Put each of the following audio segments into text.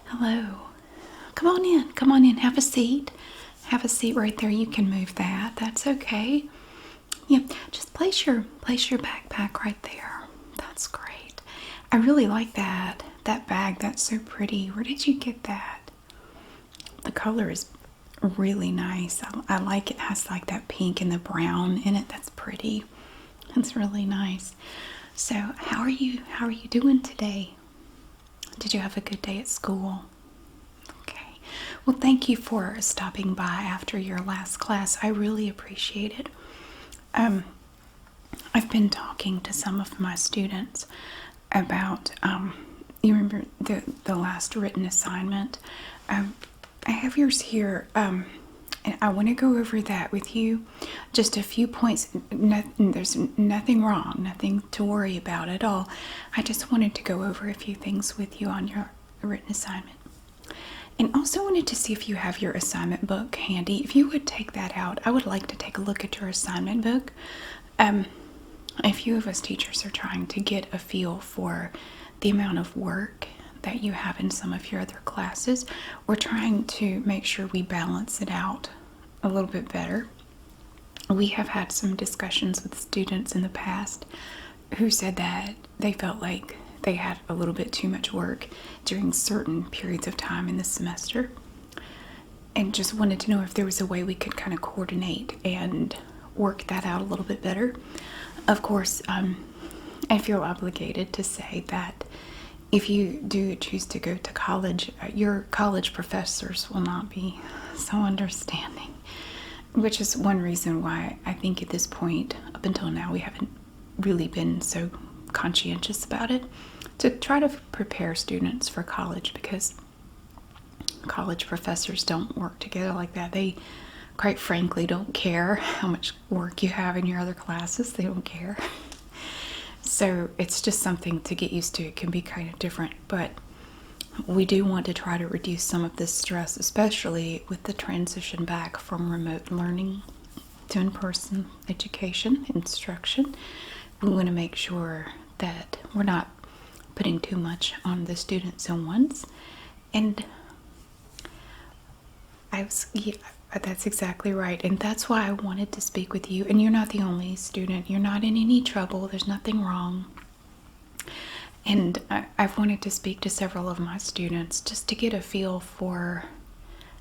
Hello. Come on in. Come on in. Have a seat. Have a seat right there. You can move that. That's okay. Yep. Just place your backpack right there. That's great. I really like that. That bag. That's so pretty. Where did you get that? The color is really nice. I like it. It has like that pink and the brown in it. That's pretty. That's really nice. So, how are you? How are you doing today? Did you have a good day at school? Okay. Well, thank you for stopping by after your last class. I really appreciate it. I've been talking to some of my students about, you remember the last written assignment? I have yours here, and I want to go over that with you. Just a few points. There's nothing wrong, nothing to worry about at all. I just wanted to go over a few things with you on your written assignment. And also wanted to see if you have your assignment book handy. If you would take that out, I would like to take a look at your assignment book. A few of us teachers are trying to get a feel for the amount of work that you have in some of your other classes. We're trying to make sure we balance it out a little bit better. We have had some discussions with students in the past who said that they felt like they had a little bit too much work during certain periods of time in the semester, and just wanted to know if there was a way we could kind of coordinate and work that out a little bit better. Of course, I feel obligated to say that if you do choose to go to college, your college professors will not be so understanding, which is one reason why I think at this point, up until now, we haven't really been so conscientious about it, to try to prepare students for college, because college professors don't work together like that. They, quite frankly, don't care how much work you have in your other classes. They don't care. So it's just something to get used to. It can be kind of different, but we do want to try to reduce some of this stress, especially with the transition back from remote learning to in-person education, instruction. We want to make sure that we're not putting too much on the students at once. And that's exactly right. And that's why I wanted to speak with you. And you're not the only student. You're not in any trouble. There's nothing wrong. And I've wanted to speak to several of my students just to get a feel for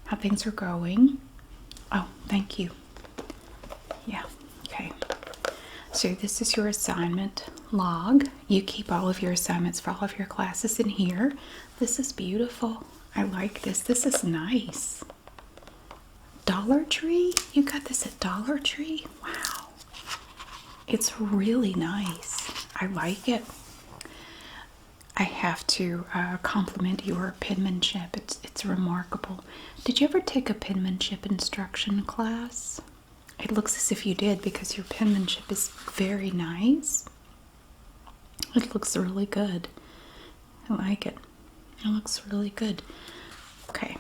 how things are going. Oh, thank you. Yeah, okay. So this is your assignment log. You keep all of your assignments for all of your classes in here. This is beautiful. I like this. This is nice. Dollar Tree? You got this at Dollar Tree? Wow. It's really nice. I like it. I have to compliment your penmanship. It's remarkable. Did you ever take a penmanship instruction class? It looks as if you did, because your penmanship is very nice. It looks really good. I like it. It looks really good. Okay.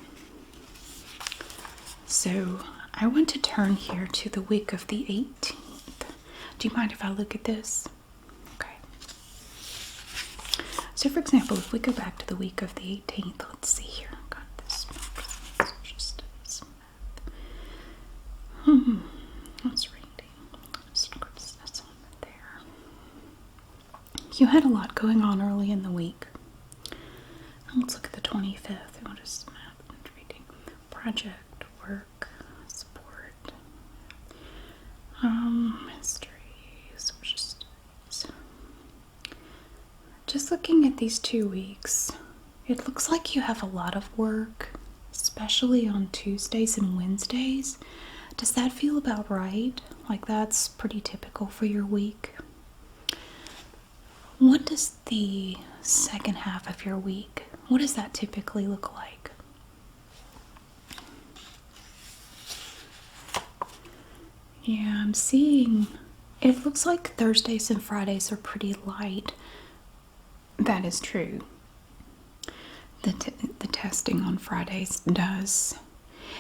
So I want to turn here to the week of the 18th. Do you mind if I look at this? Okay. So for example, if we go back to the week of the 18th, let's see here. I've got this. That's reading. That's on there. You had a lot going on early in the week. Let's look at the 25th. What is math and reading? Project, work, support, history, social studies. Just looking at these 2 weeks, it looks like you have a lot of work, especially on Tuesdays and Wednesdays. Does that feel about right? Like that's pretty typical for your week? What does the second half of your week, what does that typically look like? Yeah, I'm seeing, it looks like Thursdays and Fridays are pretty light. That is true. The testing on Fridays does.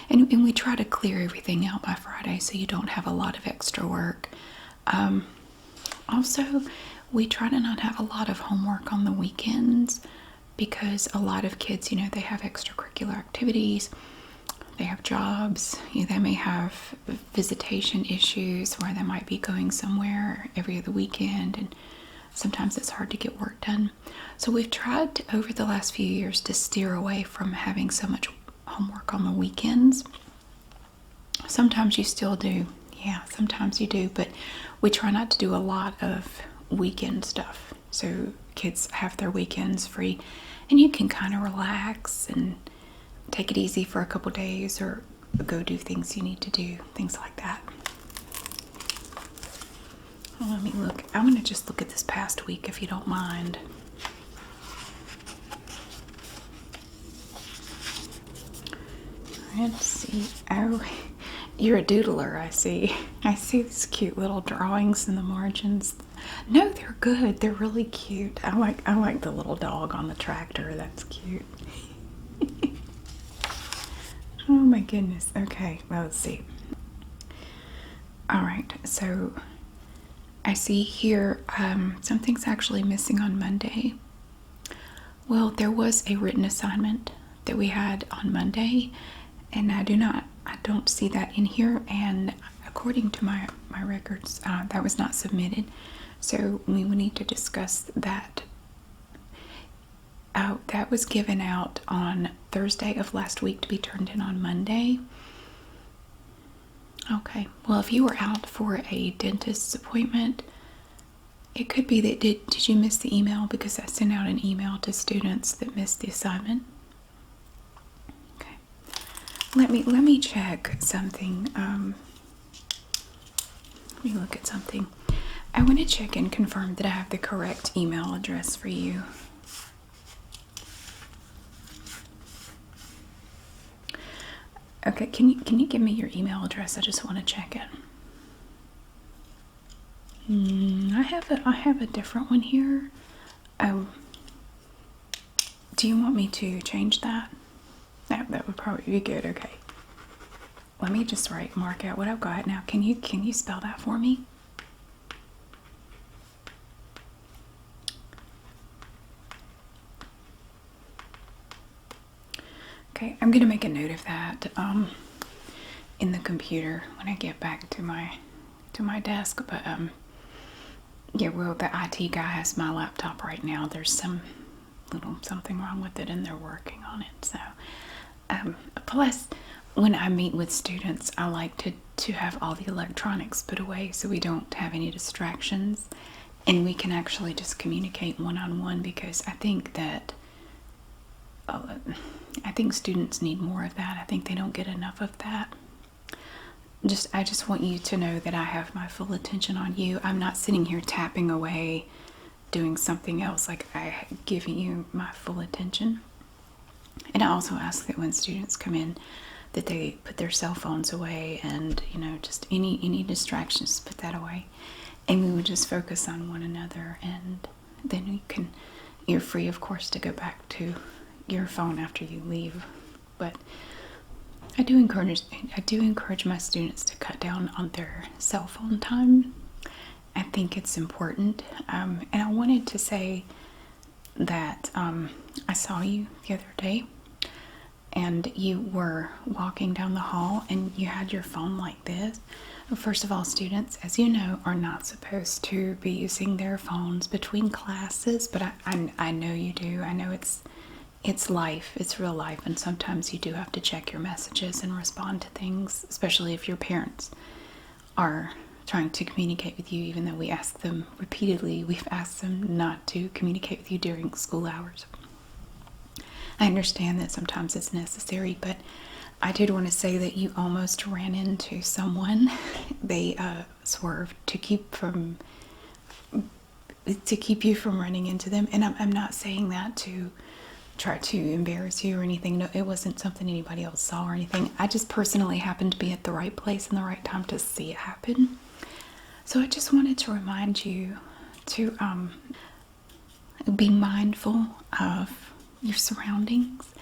And we try to clear everything out by Friday so you don't have a lot of extra work. Also, we try to not have a lot of homework on the weekends. because a lot of kids, they have extracurricular activities, they have jobs, they may have visitation issues where they might be going somewhere every other weekend, and sometimes it's hard to get work done. So we've tried over the last few years to steer away from having so much homework on the weekends. Sometimes you still do. Yeah, sometimes you do, but we try not to do a lot of weekend stuff. So kids have their weekends free, and you can kind of relax and take it easy for a couple days, or go do things you need to do, things like that. Well, let me look. I'm going to just look at this past week, if you don't mind. Let's see. Oh, you're a doodler, I see. I see these cute little drawings in the margins. No, they're good. They're really cute. I like the little dog on the tractor. That's cute. Oh my goodness. Okay, well, let's see. All right, so I see here something's actually missing on Monday. Well, there was a written assignment that we had on Monday, and I don't see that in here, and according to my records, that was not submitted. So we will need to discuss that. That was given out on Thursday of last week to be turned in on Monday. Okay, well, if you were out for a dentist's appointment, it could be that did you miss the email? Because I sent out an email to students that missed the assignment. Okay, let me check something. Let me look at something. I want to check and confirm that I have the correct email address for you. Okay, can you give me your email address? I just want to check it. I have a different one here. Do you want me to change that? That would probably be good. Okay. Let me just mark out what I've got now. Can you spell that for me? Okay, I'm gonna make a note of that in the computer when I get back to my desk. But yeah, well, the IT guy has my laptop right now. There's some little something wrong with it, and they're working on it. So plus, when I meet with students, I like to have all the electronics put away so we don't have any distractions, and we can actually just communicate one-on-one, because I think that I think students need more of that. I think they don't get enough of that. I just want you to know that I have my full attention on you. I'm not sitting here tapping away doing something else. Like, I give you my full attention. And I also ask that when students come in that they put their cell phones away, and just any distractions, put that away, and we would just focus on one another. And then you're free, of course, to go back to your phone after you leave. But I do encourage my students to cut down on their cell phone time. I think it's important. And I wanted to say that I saw you the other day, and you were walking down the hall and you had your phone like this. First of all, students, as you know, are not supposed to be using their phones between classes, but I know you do. I know it's life, it's real life, and sometimes you do have to check your messages and respond to things, especially if your parents are trying to communicate with you, even though we ask them repeatedly. We've asked them not to communicate with you during school hours. I understand that sometimes it's necessary, but I did want to say that you almost ran into someone. They swerved to keep you from running into them, and I'm not saying that to try to embarrass you or anything. No, it wasn't something anybody else saw or anything. I just personally happened to be at the right place in the right time to see it happen. So I just wanted to remind you to be mindful of your surroundings.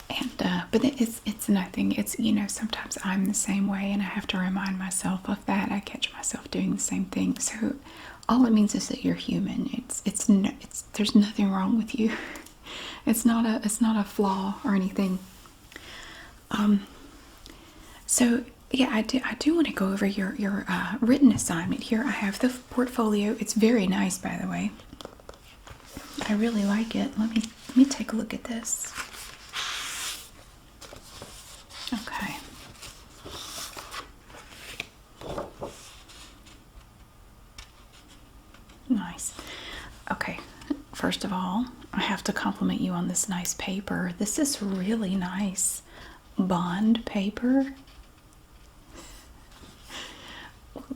And but it's nothing. It's sometimes I'm the same way, and I have to remind myself of that. I catch myself doing the same thing. So all it means is that you're human. There's nothing wrong with you. It's not a flaw or anything. So yeah, I do want to go over your written assignment here. I have the portfolio. It's very nice, by the way. I really like it. Let me take a look at this. Okay. Nice. Okay. First of all, I have to compliment you on this nice paper. This is really nice bond paper.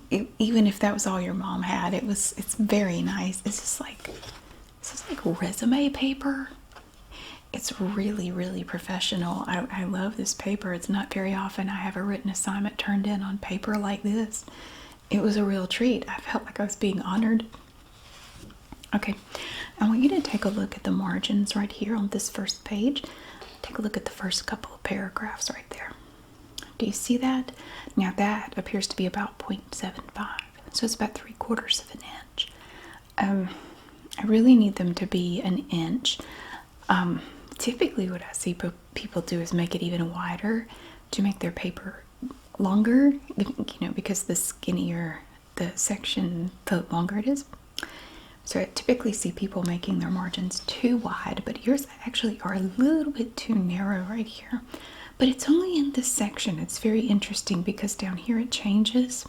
Even if that was all your mom had, it's very nice. This is like resume paper. It's really, really professional. I love this paper. It's not very often I have a written assignment turned in on paper like this. It was a real treat. I felt like I was being honored. Okay, I want you to take a look at the margins right here on this first page. Take a look at the first couple of paragraphs right there. Do you see that? Now that appears to be about 0.75, so it's about 3/4 of an inch. I really need them to be an inch. Typically what I see people do is make it even wider to make their paper longer, because the skinnier the section, the longer it is. So I typically see people making their margins too wide, but yours actually are a little bit too narrow right here. But it's only in this section. It's very interesting because down here it changes,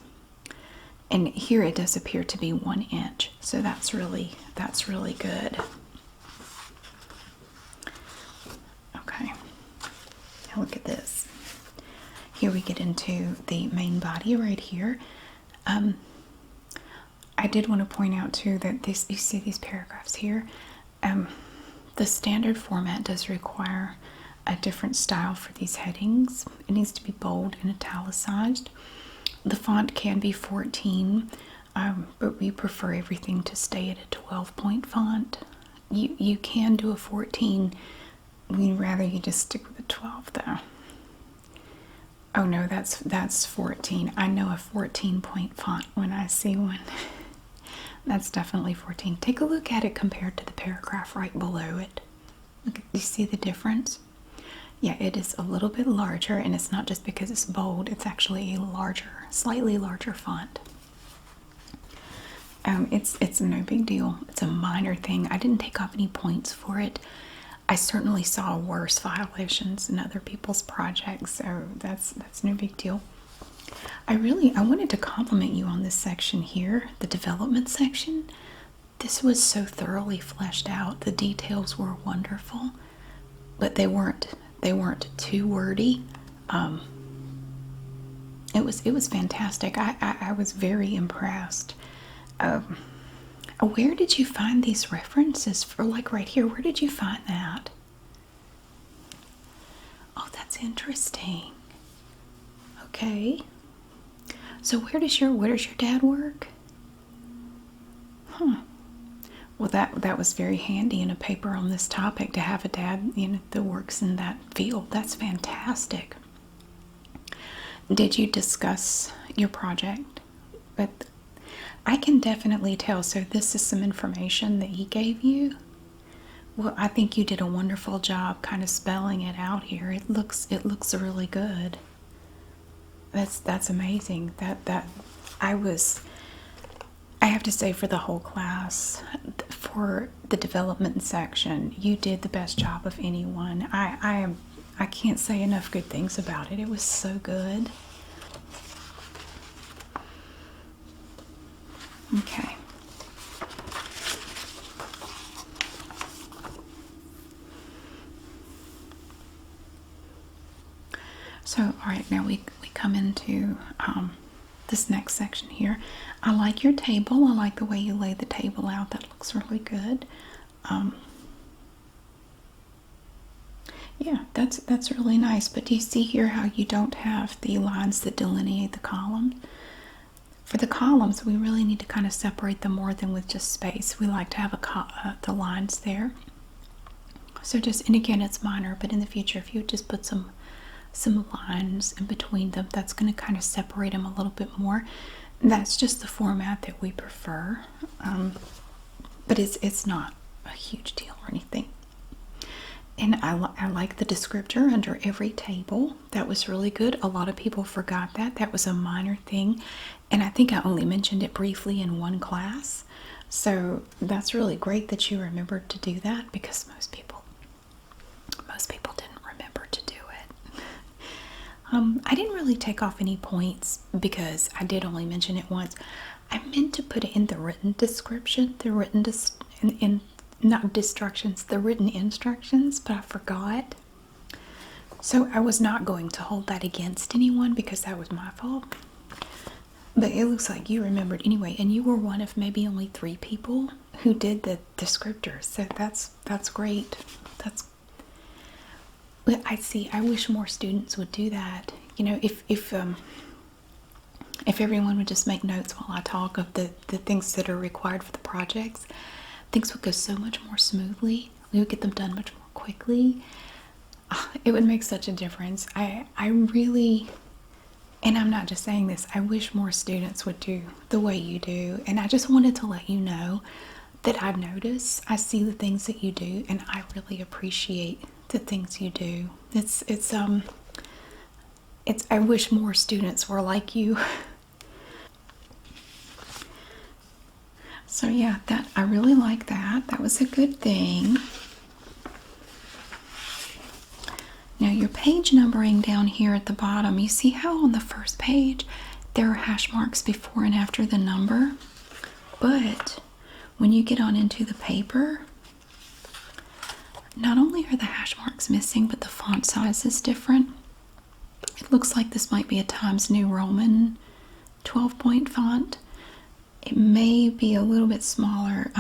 and here it does appear to be 1 inch. So that's really good. Okay, now look at this. Here we get into the main body right here. I did want to point out too that you see these paragraphs here. The standard format does require a different style for these headings. It needs to be bold and italicized. The font can be 14, but we prefer everything to stay at a 12-point font. You can do a 14. We'd rather you just stick with a 12 though. Oh no, that's 14. I know a 14-point font when I see one. That's definitely 14. Take a look at it compared to the paragraph right below it. Look, you see the difference? Yeah, it is a little bit larger, and it's not just because it's bold. It's actually a larger, slightly larger font. It's no big deal. It's a minor thing. I didn't take off any points for it. I certainly saw worse violations in other people's projects, so that's no big deal. I wanted to compliment you on this section here, the development section. This was so thoroughly fleshed out. The details were wonderful, but they weren't too wordy. It was fantastic. I was very impressed. Where did you find these references for, like right here? Where did you find that? Oh, that's interesting. Okay. So where does your dad work? Huh. Well, that was very handy in a paper on this topic to have a dad, that works in that field. That's fantastic. Did you discuss your project? But I can definitely tell. So this is some information that he gave you. Well, I think you did a wonderful job kind of spelling it out here. It looks really good. That's amazing. I have to say, for the whole class, for the development section, you did the best job of anyone. I can't say enough good things about it. It was so good. Okay. So, all right, now we come into this next section here. I like your table. I like the way you laid the table out. That looks really good. Yeah, that's really nice. But do you see here how you don't have the lines that delineate the columns? For the columns, we really need to kind of separate them more than with just space. We like to have the lines there. So and again, it's minor, but in the future, if you just put some lines in between them, that's going to kind of separate them a little bit more. That's just the format that we prefer, but it's not a huge deal or anything. And I like the descriptor under every table. That was really good. A lot of people forgot that. That was a minor thing. And I think I only mentioned it briefly in one class. So that's really great that you remembered to do that, because most people didn't remember to do it. I didn't really take off any points because I did only mention it once. I meant to put it in the written description, the written not instructions, the written instructions, but I forgot. So I was not going to hold that against anyone because that was my fault. But it looks like you remembered anyway, and you were one of maybe only 3 people who did the descriptors. So that's great. I see. I wish more students would do that. You know, if everyone would just make notes while I talk of the things that are required for the projects, things would go so much more smoothly. We would get them done much more quickly. It would make such a difference. I really, and I'm not just saying this, I wish more students would do the way you do. And I just wanted to let you know that I've noticed. I see the things that you do, and I really appreciate the things you do. I wish more students were like you. So yeah, I really like that. That was a good thing. Now your page numbering down here at the bottom, you see how on the first page there are hash marks before and after the number? But when you get on into the paper, not only are the hash marks missing, but the font size is different. It looks like this might be a Times New Roman 12-point font. It may be a little bit smaller,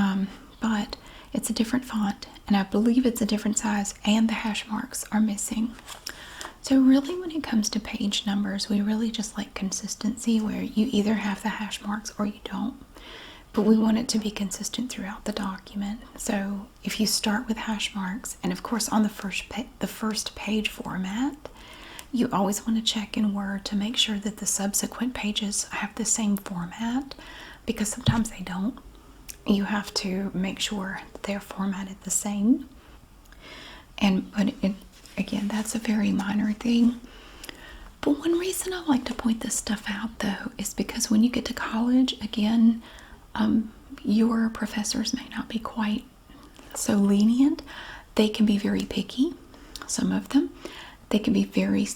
but it's a different font, and I believe it's a different size, and the hash marks are missing. So really, when it comes to page numbers, we really just like consistency, where you either have the hash marks or you don't. But we want it to be consistent throughout the document. So if you start with hash marks, and of course on the first page format, you always want to check in Word to make sure that the subsequent pages have the same format, because sometimes they don't. You have to make sure they're formatted the same. But again, that's a very minor thing. But one reason I like to point this stuff out, though, is because when you get to college, again, your professors may not be quite so lenient. They can be very picky, some of them. They can be very,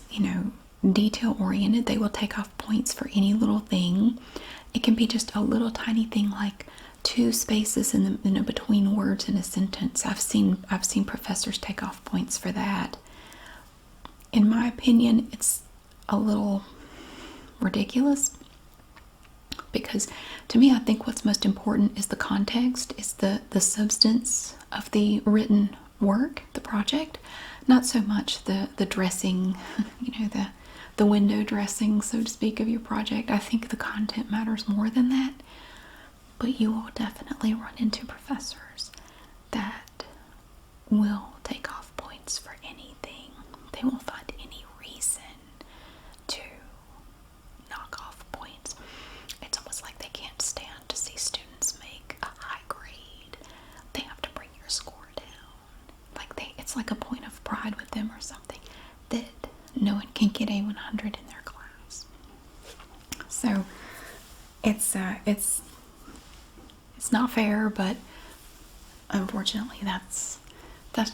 detail oriented. They will take off points for any little thing. It can be just a little tiny thing like 2 spaces in between words in a sentence. I've seen professors take off points for that. In my opinion, it's a little ridiculous, because to me, I think what's most important is the context, is the substance of the written work, the project, not so much the dressing, the window dressing, so to speak, of your project. I think the content matters more than that. But you will definitely run into professors that will take off points for anything. They will find any reason to knock off points. It's almost like they can't stand to see students make a high grade. They have to bring your score down. It's like a point of pride with them or something, that no one can get a 100 in their class. So it's not fair, but unfortunately that's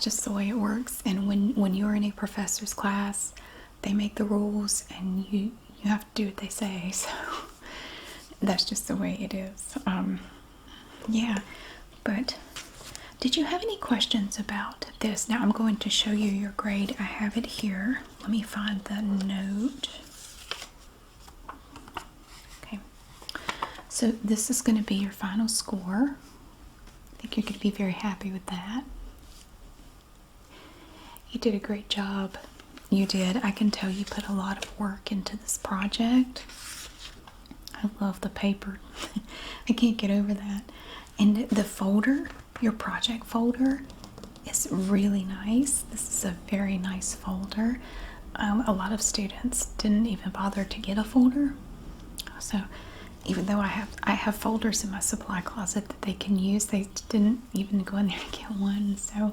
just the way it works. And when you're in a professor's class, they make the rules, and you have to do what they say. So that's just the way it is. Yeah, but did you have any questions about this? Now I'm going to show you your grade. I have it here. Let me find the note. Okay. So this is going to be your final score. I think you're going to be very happy with that. You did a great job. You did. I can tell you put a lot of work into this project. I love the paper. I can't get over that. And the folder, your project folder, is really nice. This is a very nice folder. A lot of students didn't even bother to get a folder. So even though I have folders in my supply closet that they can use, they didn't even go in there and get one. So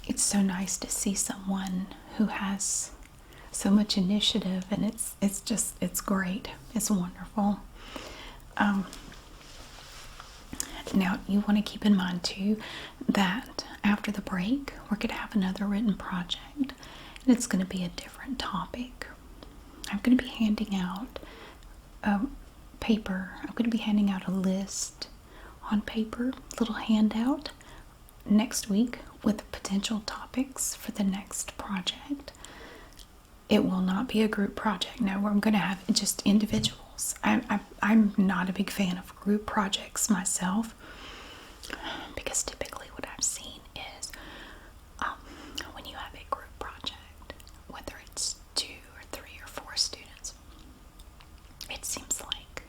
it's so nice to see someone who has so much initiative, and it's great. It's wonderful. Now you want to keep in mind too that after the break we're going to have another written project, and it's going to be a different topic. I'm going to be handing out paper. I'm going to be handing out a list on paper, little handout next week with potential topics for the next project. It will not be a group project. No, I'm going to have just individuals. I'm not a big fan of group projects myself, because typically what I've seen is when you have a group project, whether it's 2 or 3 or 4 students, it seems like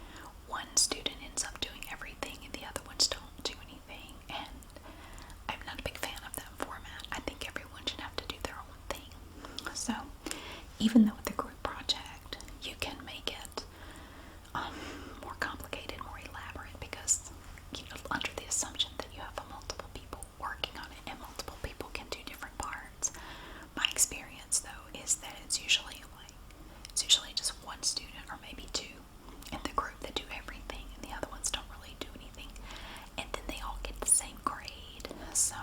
one student ends up doing everything and the other ones don't do anything, and I'm not a big fan of that format. I think everyone should have to do their own thing. So even though with a group project you can make it more complicated, more elaborate, because under the assumption that you have multiple people working on it and multiple people can do different parts. My experience though is that it's usually just one student or maybe 2 in the group that do everything, and the other ones don't really do anything, and then they all get the same grade. So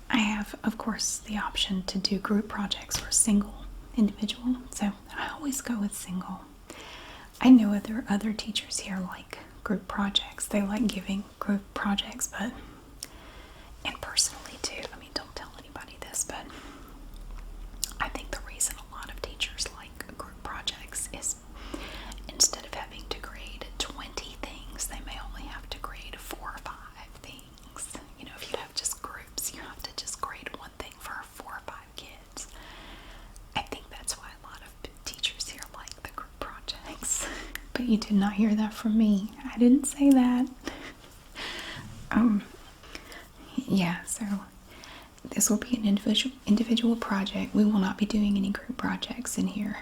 I have, of course, the option to do group projects or single individual, so I always go with single. I know there are other teachers here like group projects. They like giving group projects, but, and personally too, I mean, don't tell anybody this, but I think the reason a lot of teachers like group projects is instead of having to grade 20 things, they may only have to grade 4 or 5 things. You know, if you have just groups, you have to just grade one thing for 4 or 5 kids. I think that's why a lot of teachers here like the group projects. But you did not hear that from me. I didn't say that. Yeah, so this will be an individual project. We will not be doing any group projects in here.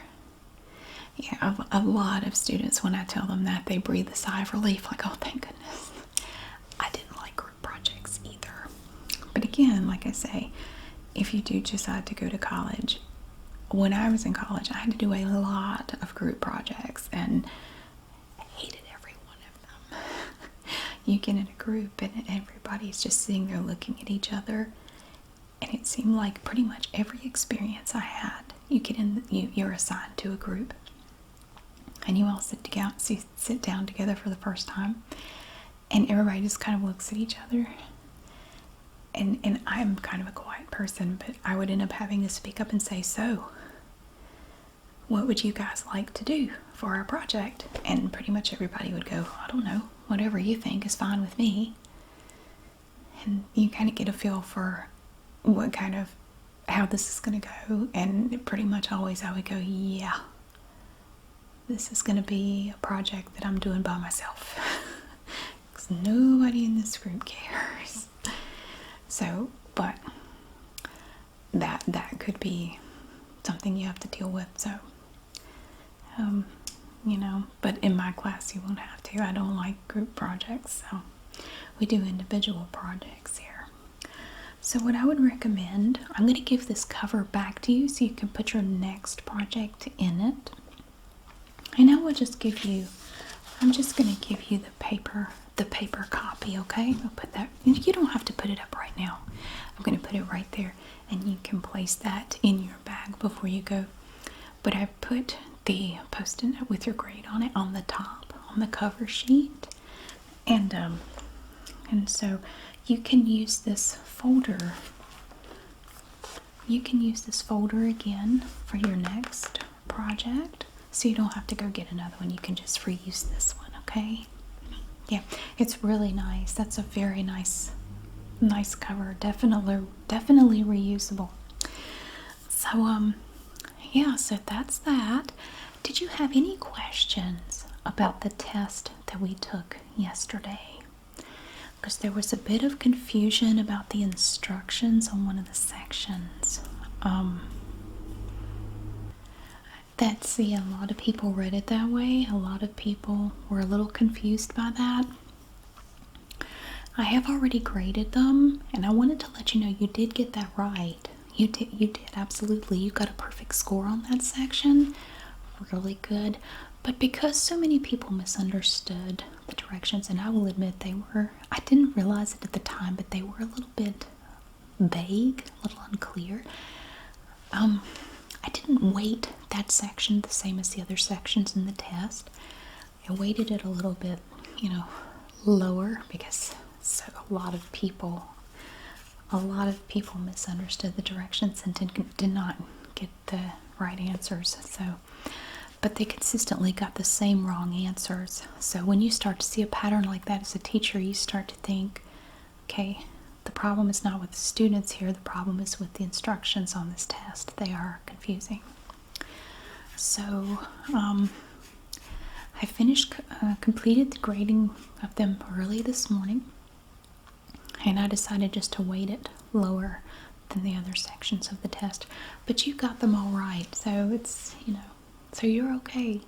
Yeah, a lot of students, when I tell them that, they breathe a sigh of relief, like, oh, thank goodness. I didn't like group projects either. But again, like I say, if you do decide to go to college, when I was in college, I had to do a lot of group projects, and I hated every one of them. You get in a group, and everybody's just sitting there looking at each other, and it seemed like pretty much every experience I had, you're assigned to a group, and you all sit down together for the first time, and everybody just kind of looks at each other. And I'm kind of a quiet person, but I would end up having to speak up and say, so, what would you guys like to do for our project? And pretty much everybody would go, I don't know, whatever you think is fine with me. And you kind of get a feel for how this is going to go. And pretty much always I would go, yeah, this is going to be a project that I'm doing by myself. Because nobody in this group cares. So, but that could be something you have to deal with. So, but in my class you won't have to. I don't like group projects, so we do individual projects here. So what I would recommend, I'm going to give this cover back to you so you can put your next project in it. And I will just I'm just going to give you the paper copy, okay? I'll put that, you don't have to put it up right now. I'm going to put it right there, and you can place that in your bag before you go. But I put the Post-it note with your grade on it on the top, on the cover sheet. And so you can use this folder. You can use this folder again for your next project. So you don't have to go get another one. You can just reuse this one, okay? Yeah, it's really nice. That's a very nice cover. Definitely reusable. So yeah, so that's that. Did you have any questions about the test that we took yesterday? Because there was a bit of confusion about the instructions on one of the sections. A lot of people read it that way. A lot of people were a little confused by that. I have already graded them, and I wanted to let you know you did get that right. You did, absolutely. You got a perfect score on that section. Really good. But because so many people misunderstood the directions, and I will admit I didn't realize it at the time, but they were a little bit vague, a little unclear. I didn't weight that section the same as the other sections in the test. I weighted it a little bit, lower because a lot of people misunderstood the directions and did not get the right answers. But they consistently got the same wrong answers. So when you start to see a pattern like that as a teacher, you start to think, okay, the problem is not with the students here, the problem is with the instructions on this test. They are confusing. So I completed the grading of them early this morning, and I decided just to weight it lower than the other sections of the test. But you got them all right, so it's, so you're okay.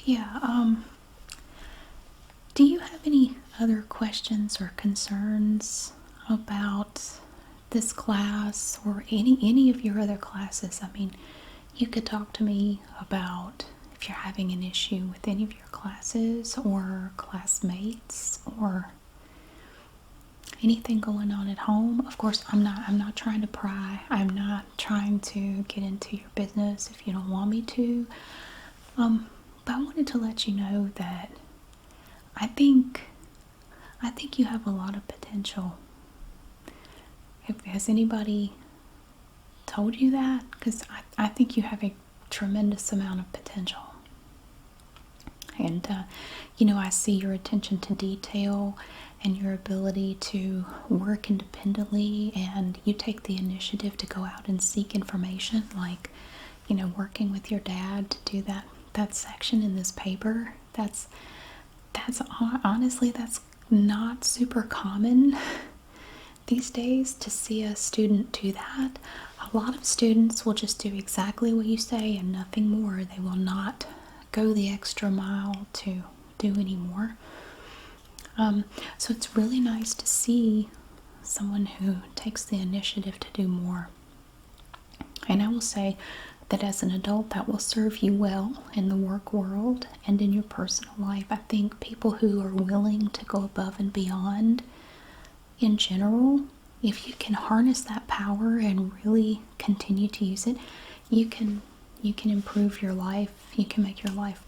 Yeah, do you have any other questions or concerns about this class or any of your other classes? I mean, you could talk to me about if you're having an issue with any of your classes or classmates or anything going on at home. Of course, I'm not trying to pry. I'm not trying to get into your business if you don't want me to. But I wanted to let you know that I think you have a lot of potential. Has anybody told you that? Because I think you have a tremendous amount of potential. And, I see your attention to detail and your ability to work independently, and you take the initiative to go out and seek information, like, working with your dad to do that section in this paper. That's honestly, that's not super common these days to see a student do that. A lot of students will just do exactly what you say and nothing more. They will not go the extra mile to do any more. So it's really nice to see someone who takes the initiative to do more. And I will say that as an adult, that will serve you well in the work world and in your personal life. I think people who are willing to go above and beyond in general, if you can harness that power and really continue to use it, you can improve your life. You can make your life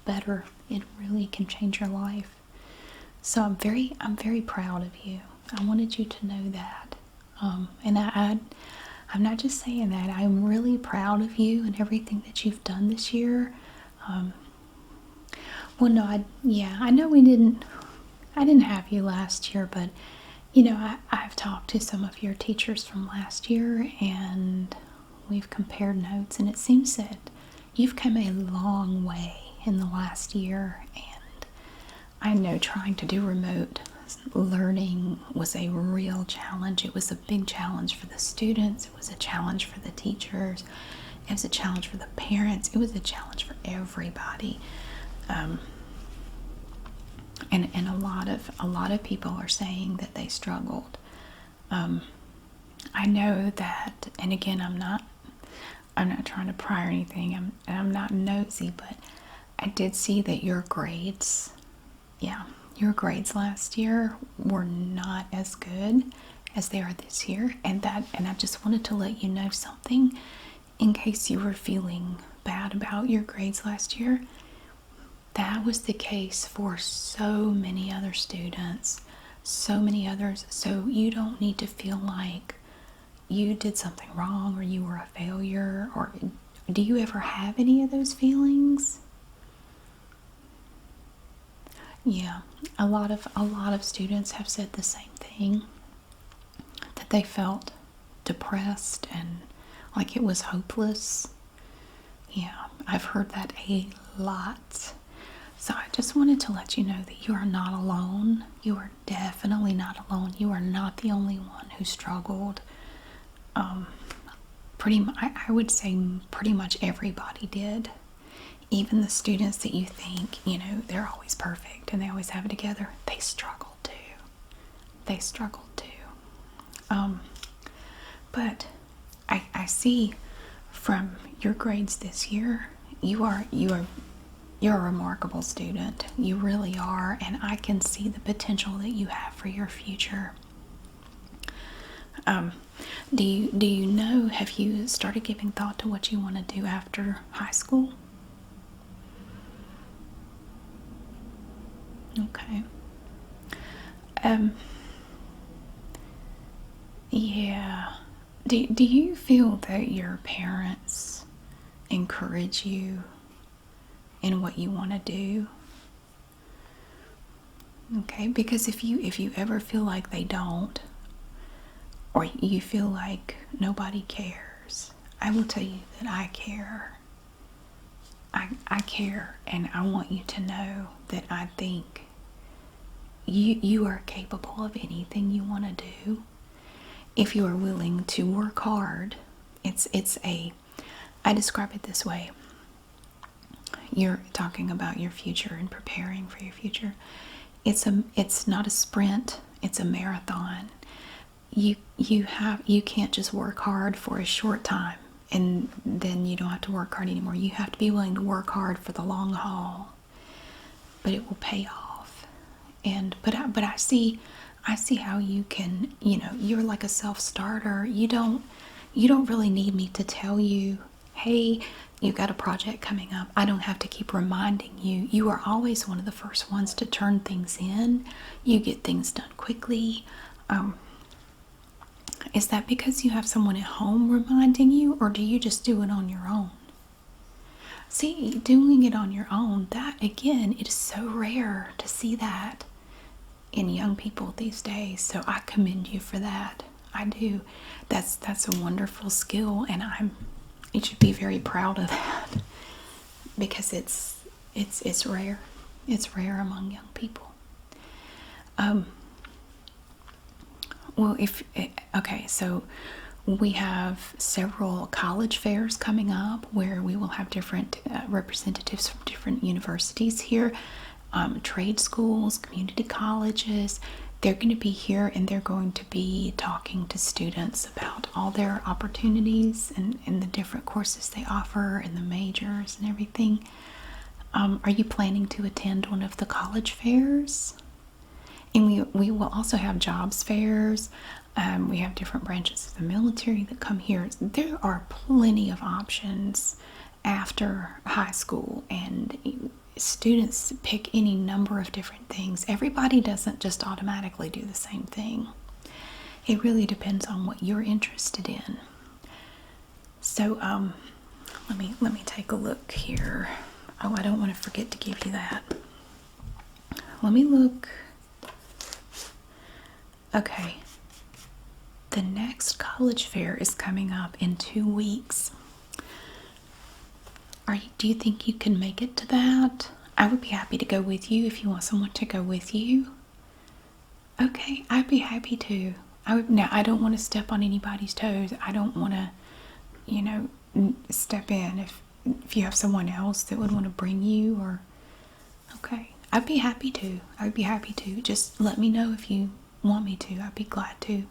better. It really can change your life. So I'm very proud of you. I wanted you to know that. And I'm not just saying that. I'm really proud of you and everything that you've done this year. Well, no, I know I didn't have you last year, but I've talked to some of your teachers from last year, and we've compared notes, and it seems that you've come a long way in the last year. And I know trying to do remote learning was a real challenge. It was a big challenge for the students. It was a challenge for the teachers. It was a challenge for the parents. It was a challenge for everybody. And a lot of people are saying that they struggled. I know that, and again, I'm not trying to pry or anything. I'm not nosy, but I did see that your grades last year were not as good as they are this year, and I just wanted to let you know something in case you were feeling bad about your grades last year. That was the case for so many other students, so many others. So you don't need to feel like you did something wrong or you were a failure. Or do you ever have any of those feelings? Yeah, a lot of students have said the same thing, that they felt depressed and like it was hopeless. Yeah, I've heard that a lot. So I just wanted to let you know that you are not alone. You are definitely not alone. You are not the only one who struggled. I would say pretty much everybody did. Even the students that you think, they're always perfect and they always have it together, they struggle too. they struggled too. But I see from your grades this year, you're a remarkable student. You really are, and I can see the potential that you have for your future. Do you know, have you started giving thought to what you want to do after high school? Okay. Yeah. Do you feel that your parents encourage you in what you want to do? Okay, because if you ever feel like they don't, or you feel like nobody cares, I will tell you that I care. I care, and I want you to know that I think you are capable of anything you want to do if you are willing to work hard. I describe it this way. You're talking about your future and preparing for your future. It's not a sprint, it's a marathon. You can't just work hard for a short time and then you don't have to work hard anymore. You have to be willing to work hard for the long haul. But it will pay off. But I see how you can, you're like a self-starter. You don't really need me to tell you, hey, you've got a project coming up. I don't have to keep reminding you. You are always one of the first ones to turn things in. You get things done quickly. Is that because you have someone at home reminding you, or do you just do it on your own? See, doing it on your own, that again, it is so rare to see that in young people these days. So I commend you for that. I do. That's a wonderful skill, and you should be very proud of that, because it's rare. It's rare among young people. Well, so we have several college fairs coming up where we will have different representatives from different universities here, trade schools, community colleges. They're going to be here, and they're going to be talking to students about all their opportunities and the different courses they offer and the majors and everything. Are you planning to attend one of the college fairs? And we will also have jobs fairs. We have different branches of the military that come here. There are plenty of options after high school, and students pick any number of different things. Everybody doesn't just automatically do the same thing. It really depends on what you're interested in. So let me take a look here. Oh, I don't want to forget to give you that. Let me look. Okay, the next college fair is coming up in 2 weeks. Do you think you can make it to that? I would be happy to go with you if you want someone to go with you. Okay, I'd be happy to. Now, I don't want to step on anybody's toes. I don't want to, step in if you have someone else that would want to bring you, or okay. I'd be happy to. Just let me know if you want me to. I'd be glad to.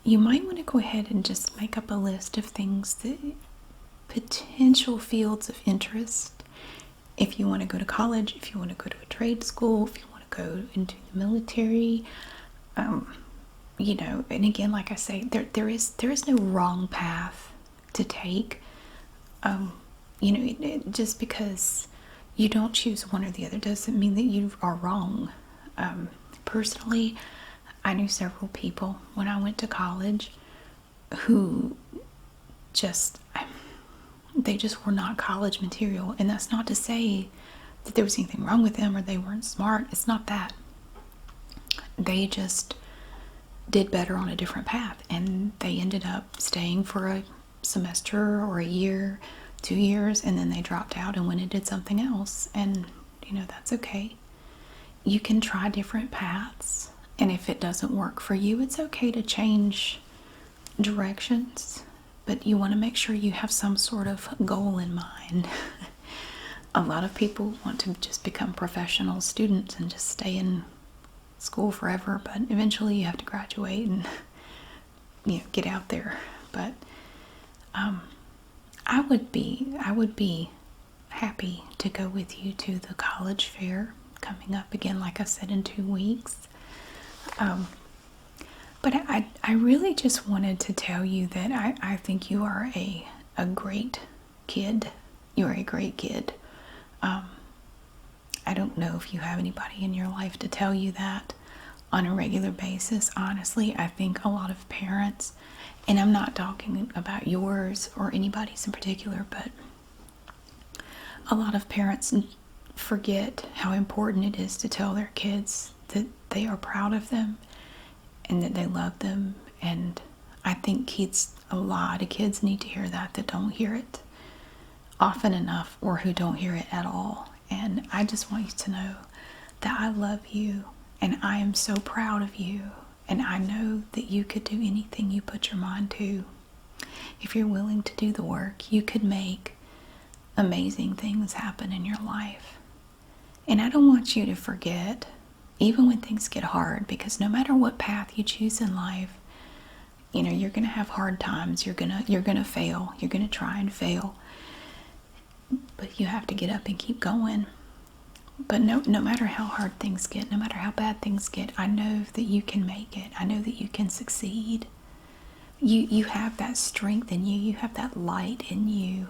You might want to go ahead and just make up a list of things, that potential fields of interest. If you want to go to college, if you want to go to a trade school, if you want to go into the military, and again, like I say, there is no wrong path to take. Just because you don't choose one or the other doesn't mean that you are wrong. Personally, I knew several people when I went to college who they just were not college material. And that's not to say that there was anything wrong with them or they weren't smart. It's not that. They just did better on a different path, and they ended up staying for a semester or a year, 2 years, and then they dropped out and went and did something else. And that's okay. You can try different paths, and if it doesn't work for you, it's okay to change directions, but you want to make sure you have some sort of goal in mind. a lot of people want to just become professional students and just stay in school forever, but eventually you have to graduate and get out there. But I would be happy to go with you to the college fair coming up again, like I said, in 2 weeks. But I really just wanted to tell you that I think you are a great kid. You are a great kid. I don't know if you have anybody in your life to tell you that on a regular basis. Honestly, I think a lot of parents, and I'm not talking about yours or anybody's in particular, but a lot of parents forget how important it is to tell their kids that they are proud of them and that they love them. And I think a lot of kids need to hear that don't hear it often enough, or who don't hear it at all. And I just want you to know that I love you and I am so proud of you, and I know that you could do anything you put your mind to. If you're willing to do the work, you could make amazing things happen in your life. And I don't want you to forget, even when things get hard, because no matter what path you choose in life, you're going to have hard times. You're going to fail. You're going to try and fail. But you have to get up and keep going. But no matter how hard things get, no matter how bad things get, I know that you can make it. I know that you can succeed. You have that strength in you. You have that light in you.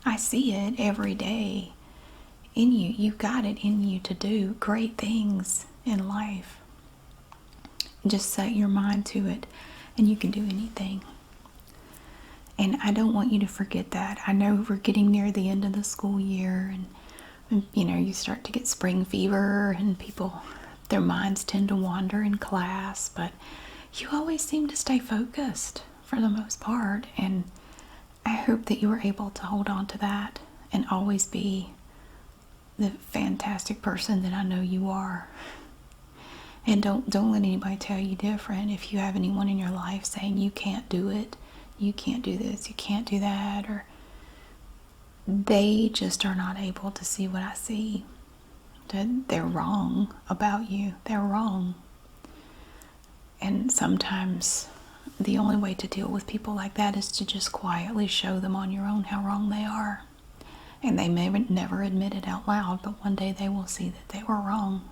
I see it every day in you. You've got it in you to do great things in life. Just set your mind to it, and you can do anything. And I don't want you to forget that. I know we're getting near the end of the school year, and you start to get spring fever, and their minds tend to wander in class, but you always seem to stay focused for the most part. And I hope that you are able to hold on to that and always be the fantastic person that I know you are. And don't let anybody tell you different. If you have anyone in your life saying you can't do it, you can't do this, you can't do that, or they just are not able to see what I see, that they're wrong about you. They're wrong. And sometimes the only way to deal with people like that is to just quietly show them on your own how wrong they are. And they may never admit it out loud, but one day they will see that they were wrong.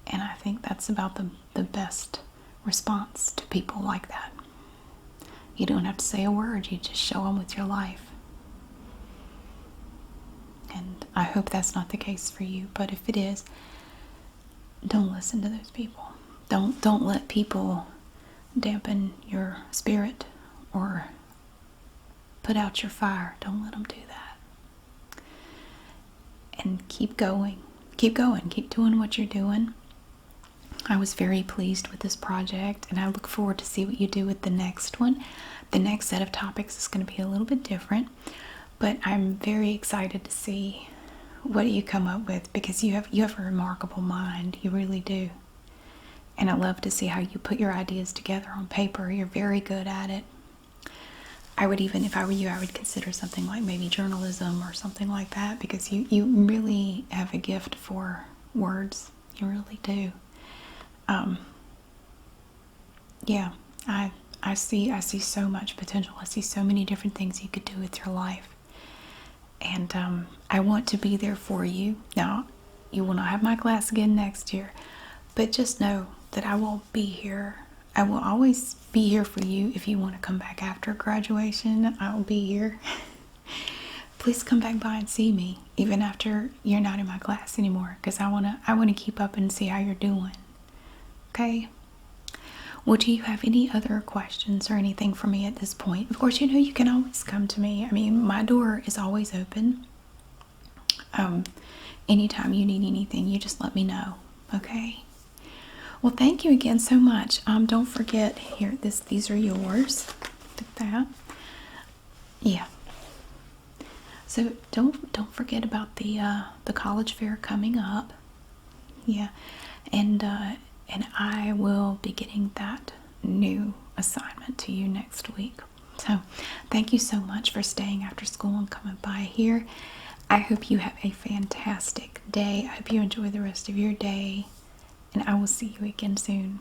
And I think that's about the best response to people like that. You don't have to say a word, you just show them with your life. And I hope that's not the case for you, but if it is, don't listen to those people. Don't let people dampen your spirit or put out your fire. Don't let them do that. And keep going. Keep going. Keep doing what you're doing. I was very pleased with this project, and I look forward to see what you do with the next one. The next set of topics is going to be a little bit different, but I'm very excited to see what you come up with, because you have a remarkable mind. You really do. And I love to see how you put your ideas together on paper. You're very good at it. I would even, if I were you, I would consider something like maybe journalism or something like that, because you really have a gift for words. You really do. Yeah, I see so much potential. I see so many different things you could do with your life. And I want to be there for you. Now, you will not have my class again next year, but just know that I will be here. I will always be here for you. If you want to come back after graduation, I will be here. Please come back by and see me, even after you're not in my class anymore, because I wanna keep up and see how you're doing. Okay? Well, do you have any other questions or anything for me at this point? Of course, you can always come to me. I mean, my door is always open. Anytime you need anything, you just let me know. Okay? Well, thank you again so much. Don't forget, here, these are yours. Look at that. Yeah. So don't forget about the college fair coming up. Yeah. And I will be getting that new assignment to you next week. So thank you so much for staying after school and coming by here. I hope you have a fantastic day. I hope you enjoy the rest of your day, and I will see you again soon.